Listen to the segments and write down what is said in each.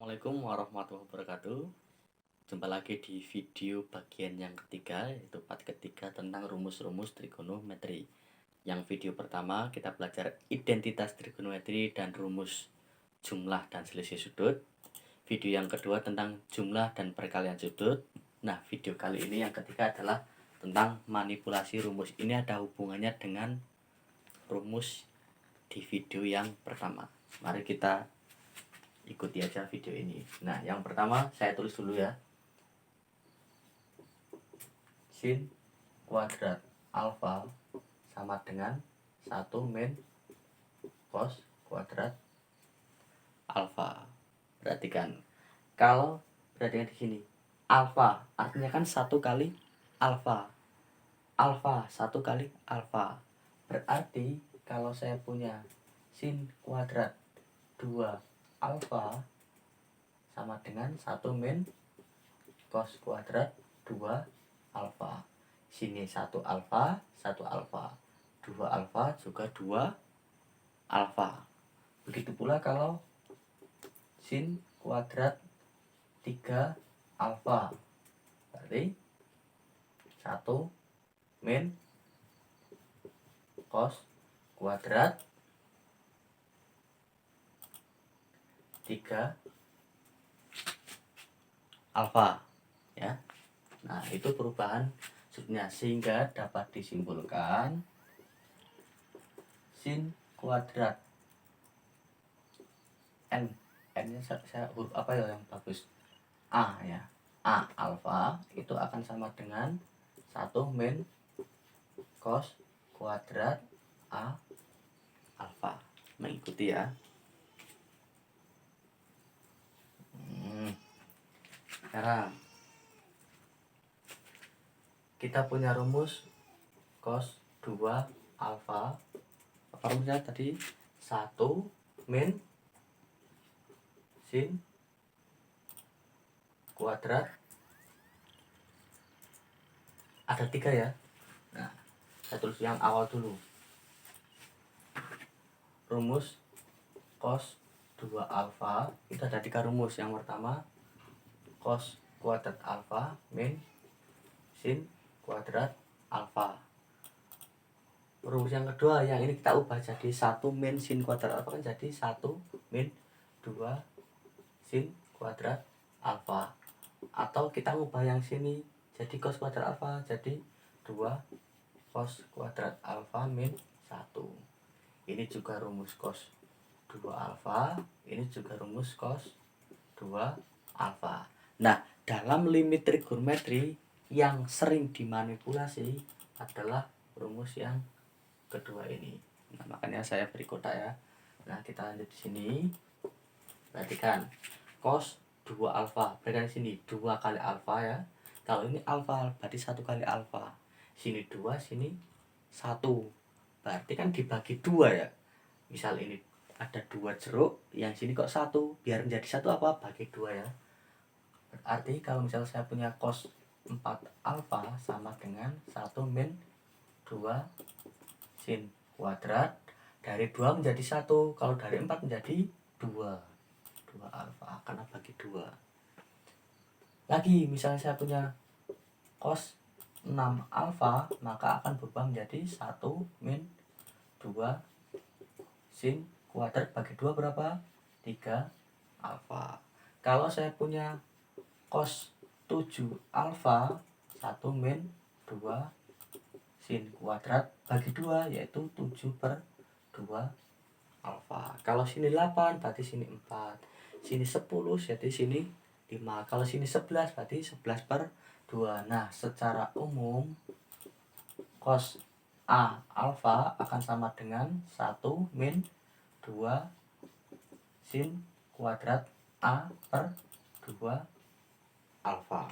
Assalamualaikum warahmatullahi wabarakatuh. Jumpa lagi di video bagian yang ketiga, yaitu part ketiga tentang rumus-rumus trigonometri. Yang video pertama kita belajar identitas trigonometri dan rumus jumlah dan selisih sudut. Video yang kedua tentang jumlah dan perkalian sudut. Nah, video kali ini yang ketiga adalah tentang manipulasi rumus. Ini ada hubungannya dengan rumus di video yang pertama. Mari kita ikuti aja video ini. Nah, yang pertama saya tulis dulu ya. Sin kuadrat alfa sama dengan 1 min cos kuadrat alfa. Perhatikan. Kalau perhatikan di sini. Alfa artinya kan 1 kali alfa. Alfa 1 kali alfa. Berarti kalau saya punya sin kuadrat 2 alfa sama dengan 1 min cos kuadrat 2 alfa. Sini 1 alfa, 1 alfa. 2 alfa juga 2 alfa. Begitu pula kalau sin kuadrat 3 alfa. Berarti 1 min cos kuadrat 3 alfa ya. Nah, itu perubahan sudutnya sehingga dapat disimpulkan sin kuadrat n-nya saya huruf apa ya yang bagus? A ya. A alfa itu akan sama dengan 1 min cos kuadrat A alfa. Mengikuti ya. Sekarang kita punya rumus cos 2 alfa. Apa rumusnya tadi? 1 min sin kuadrat ada 3 ya. Nah, saya tulis yang awal dulu. Rumus cos 2 alfa itu ada 3 rumus. Yang pertama cos kuadrat alfa min sin kuadrat alfa. Rumus yang kedua yang ini kita ubah jadi 1 min sin kuadrat alfa kan jadi 1 min 2 sin kuadrat alfa. Atau kita ubah yang sini jadi cos kuadrat alfa jadi 2 cos kuadrat alfa min 1. Ini juga rumus cos 2 alfa, ini juga rumus cos 2 alfa. Nah, dalam limit trigonometri yang sering dimanipulasi adalah rumus yang kedua ini. Nah, makanya saya beri kotak ya. Nah, kita lanjut di sini. Perhatikan. Cos 2 alfa. Perhatikan di sini 2 kali alfa ya. Kalau ini alfa berarti 1 kali alfa. Sini 2, sini 1. Berarti kan dibagi 2 ya. Misal ini ada 2 jeruk, yang sini kok 1. Biar menjadi 1 apa? Bagi 2 ya. Berarti kalau misalnya saya punya cos 4 alfa sama dengan 1 min 2 sin kuadrat. Dari 2 menjadi 1. Kalau dari 4 menjadi 2. 2 alfa karena bagi 2. Lagi misalnya saya punya cos 6 alfa, maka akan berubah menjadi 1 min 2 sin kuadrat bagi 2 berapa? 3 alfa. Kalau saya punya cos 7 alfa 1 min 2 sin kuadrat bagi 2 yaitu 7 per 2 alfa. Kalau sini 8 berarti sini 4. Sini 10 jadi sini 5. Kalau sini 11 berarti 11 per 2. Nah, secara umum cos A alfa akan sama dengan 1 min 2 sin kuadrat A per 2 alfa.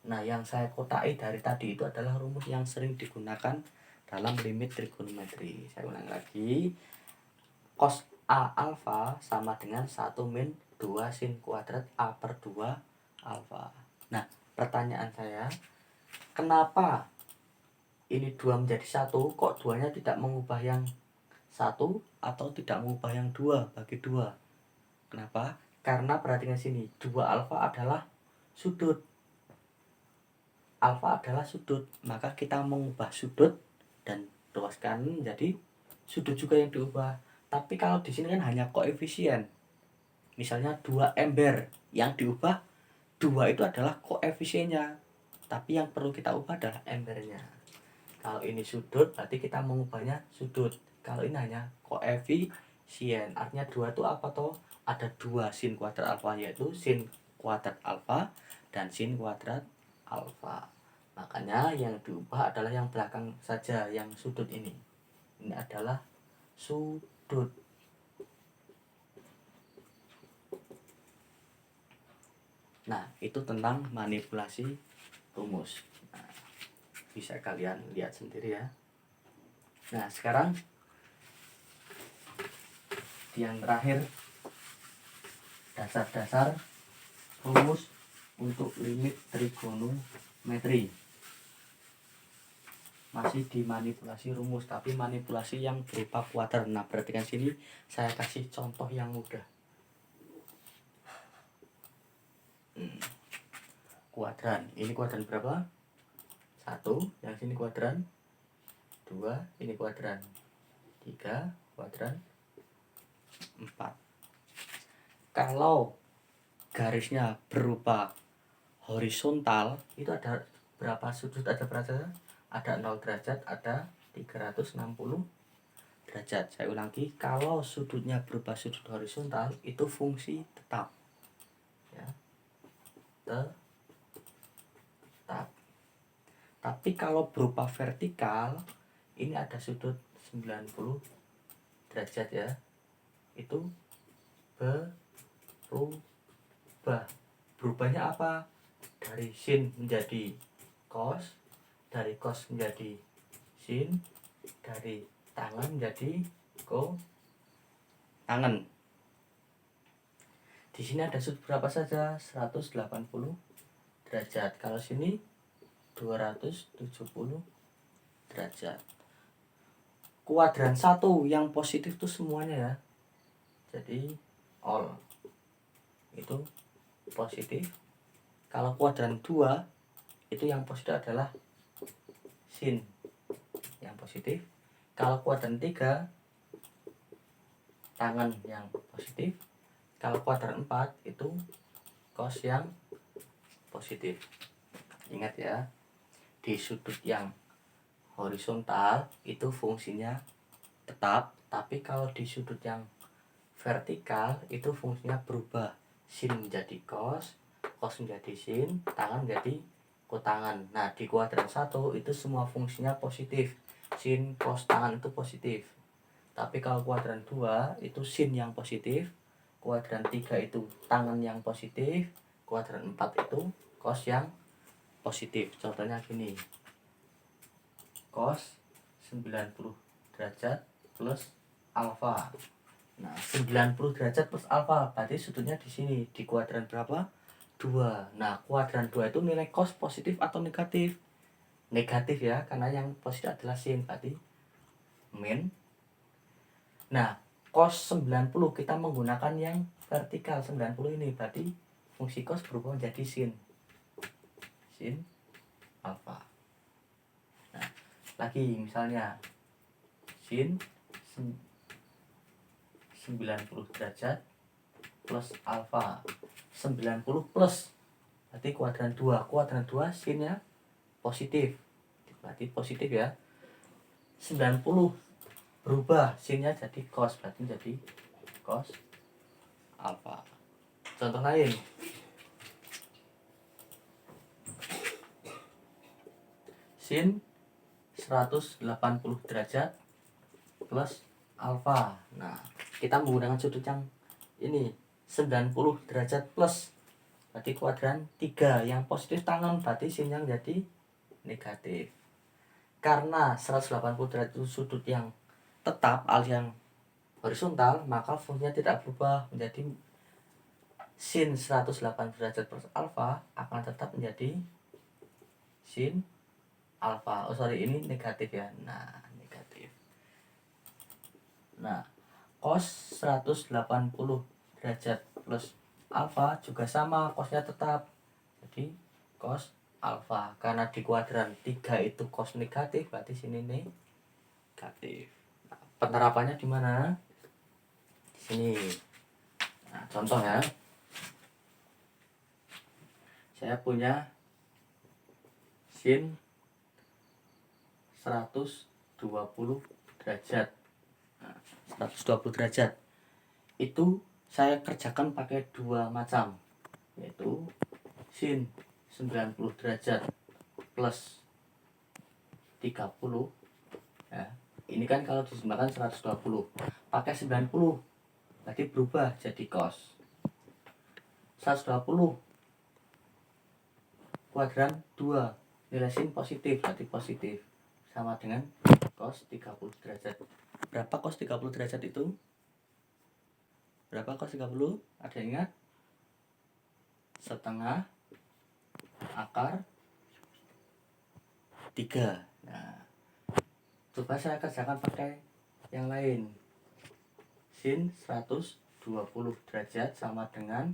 Nah, yang saya kotai dari tadi itu adalah rumus yang sering digunakan dalam limit trigonometri. Saya ulang lagi. Cos A alfa sama dengan 1 min 2 sin kuadrat A per 2 alfa. Nah, pertanyaan saya, kenapa ini 2 menjadi 1, kok 2-nya tidak mengubah yang 1 atau tidak mengubah yang 2 bagi 2. Kenapa? Karena perhatikan sini, 2 alfa adalah sudut. Alfa adalah sudut, maka kita mengubah sudut dan ruas kanan menjadi sudut juga yang diubah. Tapi kalau di sini kan hanya koefisien. Misalnya 2 ember, yang diubah 2 itu adalah koefisiennya. Tapi yang perlu kita ubah adalah embernya. Kalau ini sudut, berarti kita mengubahnya sudut. Kalau ini hanya koefisien, artinya 2 itu apa toh? Ada 2 sin kuadrat alfa, yaitu sin kuadrat alfa dan sin kuadrat alfa. Makanya yang diubah adalah yang belakang saja, yang sudut ini. Ini adalah sudut. Nah, itu tentang manipulasi rumus. Nah, bisa kalian lihat sendiri ya. Nah, sekarang yang terakhir, dasar-dasar rumus untuk limit trigonometri. Masih dimanipulasi rumus, tapi manipulasi yang berupa kuadrat. Nah, perhatikan sini, saya kasih contoh yang mudah. Kuadran, ini kuadran berapa? 1, yang sini kuadran 2, ini kuadran 3, kuadran 4. Kalau garisnya berupa horizontal, itu ada berapa sudut? Ada berapa? Ada 0 derajat, ada 360 derajat. Saya ulangi, kalau sudutnya berupa sudut horizontal, itu fungsi tetap ya, tetap. Tapi kalau berupa vertikal, ini ada sudut 90 derajat ya, itu berubahnya apa? Dari sin menjadi cos, dari cos menjadi sin, dari tangan menjadi tangan. Di sini ada sudut berapa saja? 180 derajat. Kalau sini 270 derajat. Kuadran 1 yang positif itu semuanya ya. Jadi all itu positif. Kalau kuadran 2 itu yang positif adalah sin yang positif. Kalau kuadran 3 tangan yang positif. Kalau kuadran 4 itu cos yang positif. Ingat ya, di sudut yang horizontal itu fungsinya tetap, tapi kalau di sudut yang vertikal itu fungsinya berubah. Sin menjadi cos, cos menjadi sin, tangan menjadi kotangan. Nah, di kuadran 1 itu semua fungsinya positif. Sin, cos, tangan itu positif. Tapi kalau kuadran 2 itu sin yang positif, kuadran 3 itu tangan yang positif, kuadran 4 itu cos yang positif. Contohnya gini, cos 90 derajat plus alfa. Nah, 90 derajat plus alfa, berarti sudutnya di sini, di kuadran berapa? 2. Nah, kuadran 2 itu nilai cos positif atau negatif? Negatif ya, karena yang positif adalah sin, berarti min. Nah, cos 90 kita menggunakan yang vertikal 90 ini, berarti fungsi cos berubah menjadi sin alfa. Nah, lagi misalnya sin 90 derajat plus alfa. 90 plus berarti kuadran 2. Kuadran 2 sinnya positif, berarti positif ya. 90 berubah sinnya jadi cos, berarti jadi cos alfa. Contoh lain, sin 180 derajat plus alfa. Nah, kita menggunakan sudut yang ini 90 derajat plus, berarti kuadran 3, yang positif tangan, berarti sinnya jadi negatif. Karena 180 derajat itu sudut yang tetap alias yang horizontal, maka fungsinya tidak berubah menjadi sin 180 derajat plus alfa akan tetap menjadi sin alfa. Ini negatif ya. Nah, negatif. Nah, cos 180 derajat plus alfa juga sama, cosnya tetap. Jadi cos alfa, karena di kuadran 3 itu cos negatif, berarti sini negatif. Nah, penerapannya di mana? Di sini. Nah, contoh ya. Saya punya sin 120 derajat. Nah, 120 derajat itu saya kerjakan pakai dua macam, yaitu sin 90 derajat plus 30 ya. Ini kan kalau disembahkan 120 pakai 90 berarti berubah jadi cos 120 kuadran 2, nilai sin positif berarti positif, sama dengan cos 30 derajat. Berapa cos 30 derajat itu? Berapa cos 30? Ada yang ingat? Setengah akar 3. Nah, coba saya kerjakan pakai yang lain. Sin 120 derajat sama dengan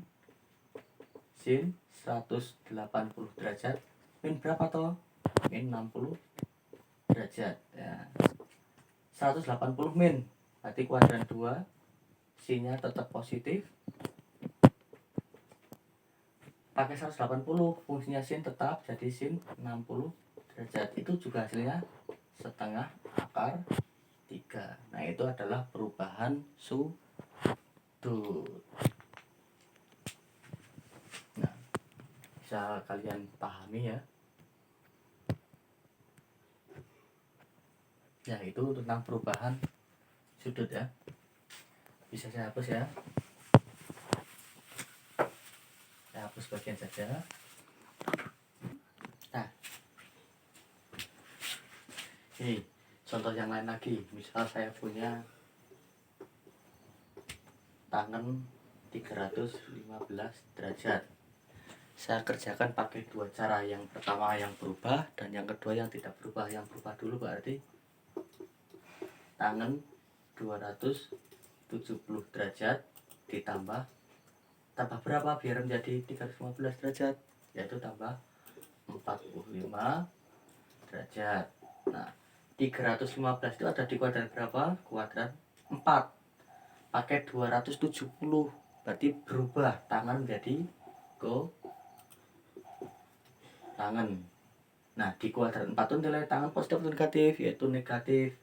sin 180 derajat min berapa toh? Min 60 derajat ya. 180 min berarti kuadran 2, sinnya tetap positif. Pakai 180 fungsinya sin tetap jadi sin 60 derajat. Itu juga hasilnya setengah akar 3. Nah, itu adalah perubahan sudut. Nah, bisa kalian pahami ya. Ya, itu tentang perubahan sudut ya. Bisa saya hapus ya. Saya hapus bagian saja. Nah, ini contoh yang lain lagi. Misal saya punya tangan 315 derajat. Saya kerjakan pakai dua cara. Yang pertama yang berubah dan yang kedua yang tidak berubah. Yang berubah dulu berarti tangan 270 derajat ditambah berapa biar menjadi 315 derajat, yaitu tambah 45 derajat. Nah, 315 itu ada di kuadran berapa? Kuadran 4. Pakai 270 berarti berubah tangan menjadi tangan. Nah, di kuadran 4 itu nilai tangan positif atau negatif? Yaitu negatif.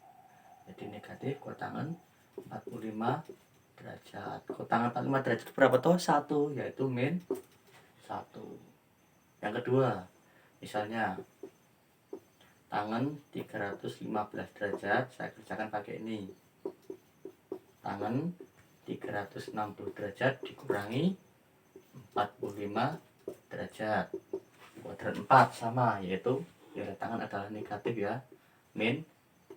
Jadi negatif kuat tangan 45 derajat. Kuat tangan 45 derajat berapa toh? 1, yaitu min 1. Yang kedua, misalnya tangan 315 derajat, saya kerjakan pakai ini. Tangan 360 derajat dikurangi 45 derajat. Kuadran 4 sama, yaitu nilai tangan adalah negatif ya. Min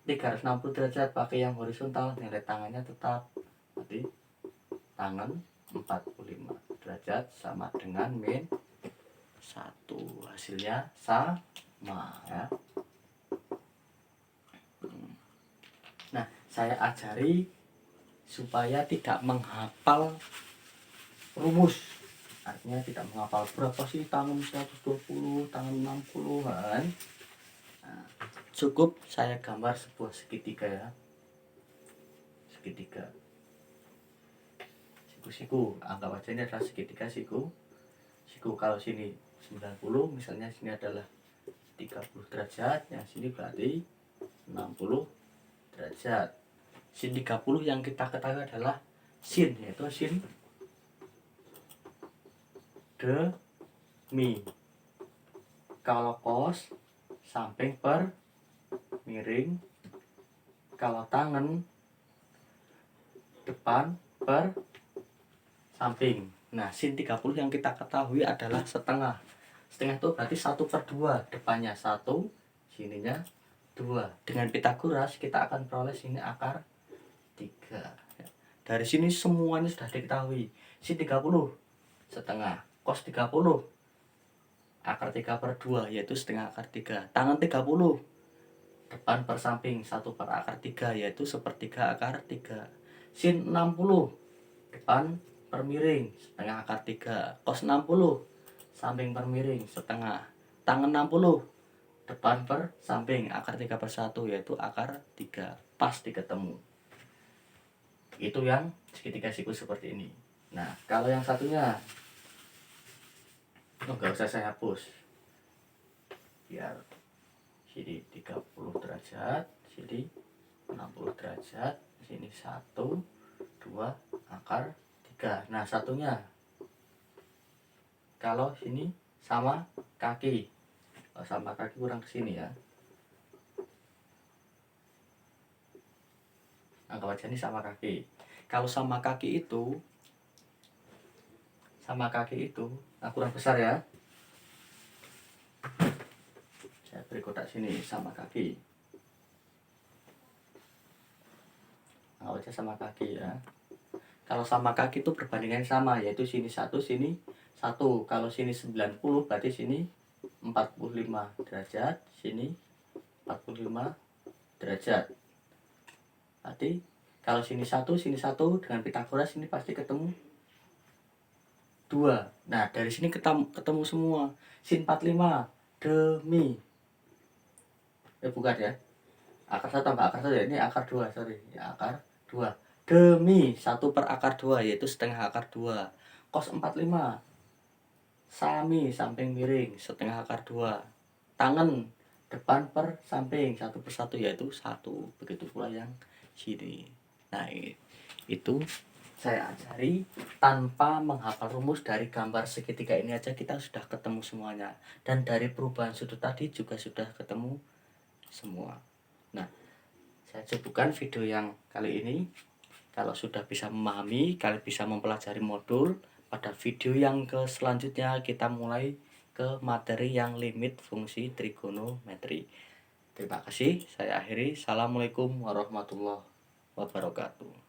360 derajat pakai yang horizontal, nilai tangannya tetap. Berarti tangan 45 derajat sama dengan min 1. Hasilnya sama ya. Nah, saya ajari supaya tidak menghafal rumus. Artinya tidak menghafal berapa sih tangan 120, tangan 60 kan. Nah, cukup saya gambar sebuah segitiga ya. Segitiga. Siku-siku, anggap aja ini adalah segitiga siku. Siku kalau sini 90, misalnya sini adalah 30 derajat, yang sini berarti 60 derajat. Sin 30 yang kita ketahui adalah sin, yaitu sin demi. Kalau cos samping per miring, kalau tangan depan per samping. Nah, sin 30 yang kita ketahui adalah setengah. Setengah itu berarti 1/2. Depannya 1, sininya 2. Dengan Pythagoras kita akan peroleh sini akar 3. Dari sini semuanya sudah diketahui. Sin 30 setengah, cos 30 akar 3/2, yaitu setengah akar 3. Tangan 30 depan per samping 1/akar 3, yaitu 1/3 akar 3. sin 60 depan per miring setengah akar 3, cos 60 samping per miring setengah, tangan 60 depan per samping akar 3 per 1 yaitu akar 3, pas diketemu. Itu yang segitiga sikus seperti ini. Nah kalau yang satunya nggak usah saya hapus, biar sini 30 derajat, sini 60 derajat, sini 1 2 akar 3. Nah satunya kalau sini sama kaki, sama kaki kurang ke sini ya, anggap aja ini sama kaki. Kalau sama kaki itu nah kurang besar ya, saya beri kotak sini sama kaki, anggap aja sama kaki ya. Kalau sama kaki itu perbandingan sama, yaitu sini 1 sini 1. Kalau sini 90 berarti sini 45 derajat, sini 45 derajat. Berarti kalau sini 1 dengan Pitagoras ini pasti ketemu 2. Nah dari sini ketemu semua. Sin 45 demi bukan ya, akar 1 tambah akar 1 ya, ini akar 2, sorry ya, akar 2 demi 1 per akar 2 yaitu setengah akar 2, cos 45 sami samping miring setengah akar 2, tangan depan per samping 1 per 1 yaitu 1. Begitu pula yang sini. Nah itu saya ajari tanpa menghafal rumus. Dari gambar segitiga ini aja kita sudah ketemu semuanya, dan dari perubahan sudut tadi juga sudah ketemu semua. Nah saya cukupkan video yang kali ini. Kalau sudah bisa memahami, kalian bisa mempelajari modul. Pada video yang selanjutnya kita mulai ke materi yang limit fungsi trigonometri. Terima kasih, saya akhiri. Assalamualaikum warahmatullahi wabarakatuh.